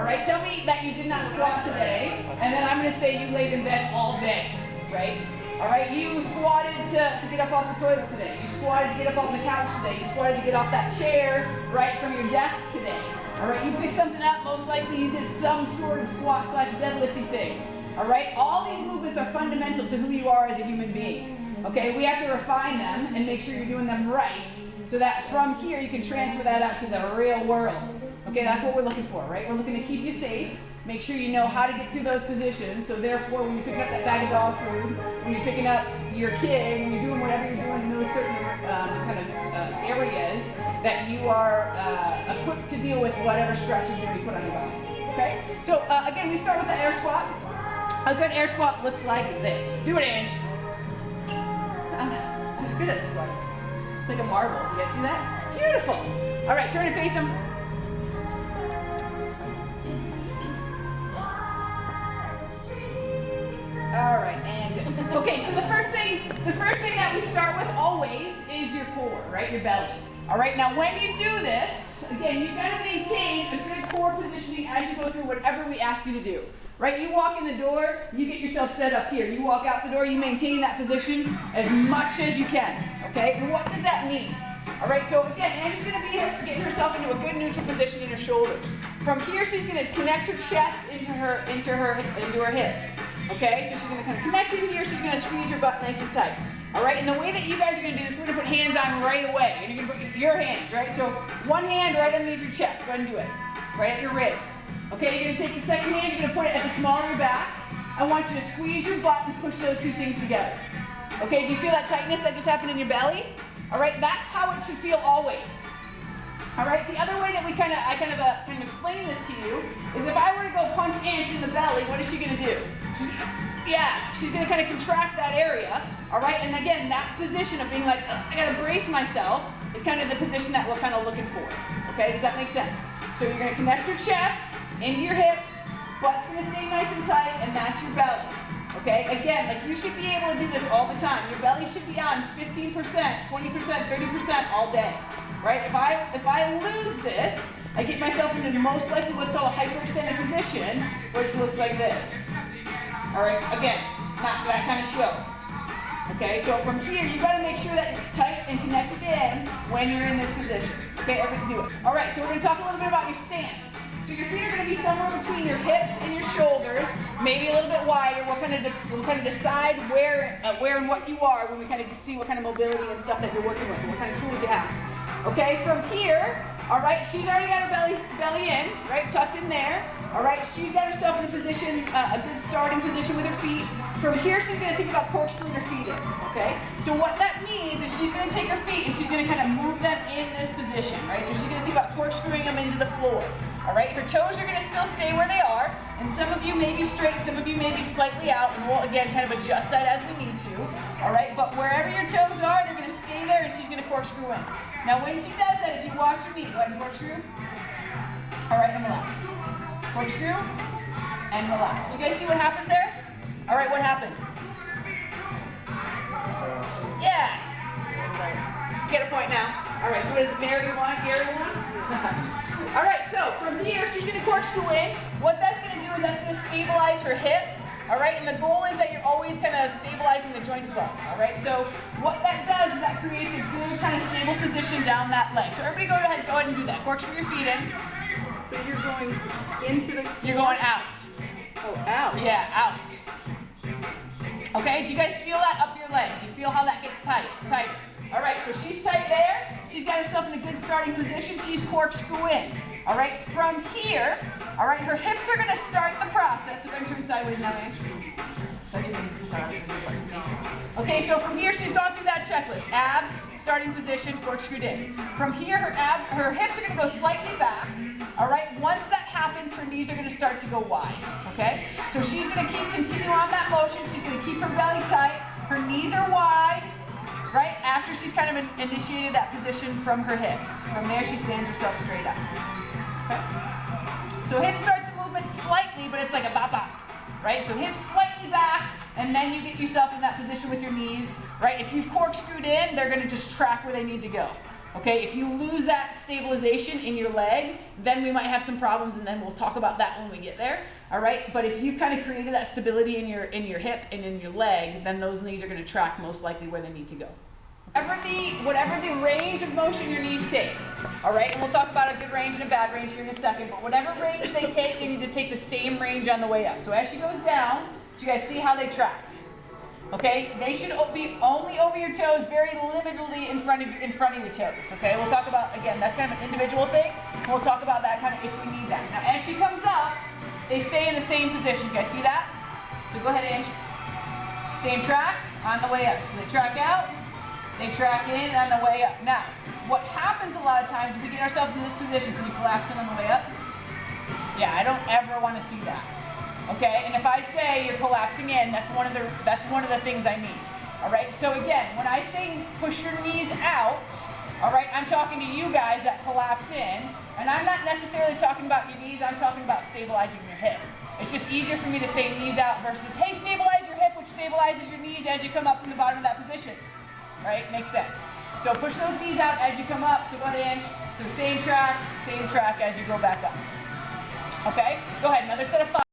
right? Tell me that you did not squat today, and then I'm going to say you laid in bed all day, right? All right, you squatted to get up off the toilet today. You squatted to get up off the couch today. You squatted to get off that chair, right, from your desk today. All right, you picked something up, most likely you did some sort of squat / deadlifting thing. All right, all these movements are fundamental to who you are as a human being. Okay, we have to refine them and make sure you're doing them right so that from here you can transfer that out to the real world. Okay, that's what we're looking for, right? We're looking to keep you safe, make sure you know how to get through those positions, so therefore when you're picking up that bag of dog food, when you're picking up your kid, when you're doing whatever you're doing in those certain areas, that you are equipped to deal with whatever stress is going to be put on your body. Okay, so again, we start with the air squat. A good air squat looks like this. Do it, Ange. She's good at squatting. It's like a marble. You guys see that? It's beautiful. All right, turn and face them. All right, and good. Okay, so the first thing that we start with always is your core, right? Your belly. All right, now when you do this, again, you've got to maintain a good core positioning as you go through whatever we ask you to do. Right, you walk in the door, you get yourself set up here. You walk out the door, you maintain that position as much as you can, okay? And what does that mean? All right, so again, Angie's gonna be getting herself into a good neutral position in her shoulders. From here, she's gonna connect her chest into her hips, okay? So she's gonna kind of connect in here, she's gonna squeeze her butt nice and tight. All right, and the way that you guys are gonna do this, we're gonna put hands on right away. And you're gonna put your hands, right? So one hand right underneath your chest, go ahead and do it. Right at your ribs. Okay, you're gonna take the second hand, you're gonna put it at the small of your back. I want you to squeeze your butt and push those two things together. Okay, do you feel that tightness that just happened in your belly? All right, that's how it should feel always. All right, the other way that I kind of explain this to you is if I were to go punch Ange in the belly, what is she gonna do? She's gonna kind of contract that area. All right, and again, that position of being like, I gotta brace myself is kind of the position that we're kind of looking for. Okay, does that make sense? So you're gonna connect your chest into your hips, butt's gonna stay nice and tight, and that's your belly. Okay, again, like you should be able to do this all the time. Your belly should be on 15%, 20%, 30% all day. Right? If I lose this, I get myself into most likely what's called a hyperextended position, which looks like this. All right, again, not that kind of show. Okay, so from here, you gotta make sure that you're tight and connected in when you're in this position. Okay, everybody do it. All right, so we're gonna talk a little bit about your stance. So your feet are gonna be somewhere between your hips and your shoulders, maybe a little bit wider. We'll kind of decide where and what you are when we kind of see what kind of mobility and stuff that you're working with, and what kind of tools you have. Okay, from here, all right, she's already got her belly in, right, tucked in there. All right, she's got herself in a position, a good starting position with her feet. From here, she's gonna think about corkscrewing her feet in, okay? So what that means is she's gonna take her feet and she's gonna kind of move them in this position, right? So she's gonna think about corkscrewing them into the floor. All right, her toes are gonna still stay where they are, and some of you may be straight, some of you may be slightly out, and we'll again kind of adjust that as we need to. All right, but wherever your toes are, they're gonna stay there and she's gonna corkscrew in. Now when she does that, if you watch her feet, go ahead and corkscrew. All right, and relax. Corkscrew, and relax. You guys see what happens there? All right, what happens? Yeah. You get a point now. All right, so what is it, Mary one, Gary one? All right, so from here, she's gonna corkscrew in. What that's gonna do is that's gonna stabilize her hip. All right, and the goal is that you're always kind of stabilizing the joint above. All right, so what that does is that creates a good kind of stable position down that leg. So everybody go ahead and do that. Corkscrew your feet in. So you're going into the... You're going out. Oh, out. Yeah, out. Okay, do you guys feel that up your leg? Do you feel how that gets tighter? All right, so she's tight there. She's got herself in a good starting position. She's corkscrew in. All right, from here, all right, her hips are gonna start the process. So then turn sideways now, Ange. Okay, so from here, she's gone through that checklist. Abs, starting position, corkscrewed in. From here, her hips are gonna go slightly back. All right, once that happens, her knees are gonna start to go wide, okay? So she's gonna continue on that motion. She's gonna keep her belly tight. Her knees are wide, right? After she's kind of initiated that position from her hips. From there, she stands herself straight up, okay? So hips start the movement slightly, but it's like a bop-bop, right? So hips slightly back, and then you get yourself in that position with your knees, right? If you've corkscrewed in, they're gonna just track where they need to go. Okay, if you lose that stabilization in your leg, then we might have some problems, and then we'll talk about that when we get there. All right, but if you've kind of created that stability in your hip and in your leg, then those knees are going to track most likely where they need to go. Whatever the range of motion your knees take, all right, and we'll talk about a good range and a bad range here in a second, but whatever range they take, they need to take the same range on the way up. So as she goes down, do you guys see how they tracked? Okay, they should be only over your toes, very limitedly in front of your toes. Okay, we'll talk about, again, that's kind of an individual thing. We'll talk about that kind of if we need that. Now, as she comes up, they stay in the same position. You guys see that? So go ahead, Ange. Same track on the way up. So they track out, they track in on the way up. Now, what happens a lot of times is we get ourselves in this position. Can you collapse in on the way up? Yeah, I don't ever want to see that. Okay, and if I say you're collapsing in, that's one of the things I mean. All right, so again, when I say push your knees out, all right, I'm talking to you guys that collapse in, and I'm not necessarily talking about your knees, I'm talking about stabilizing your hip. It's just easier for me to say knees out versus, hey, stabilize your hip, which stabilizes your knees as you come up from the bottom of that position. Right, makes sense. So push those knees out as you come up, so go ahead, Ange. So same track as you go back up. Okay, go ahead, another set of 5.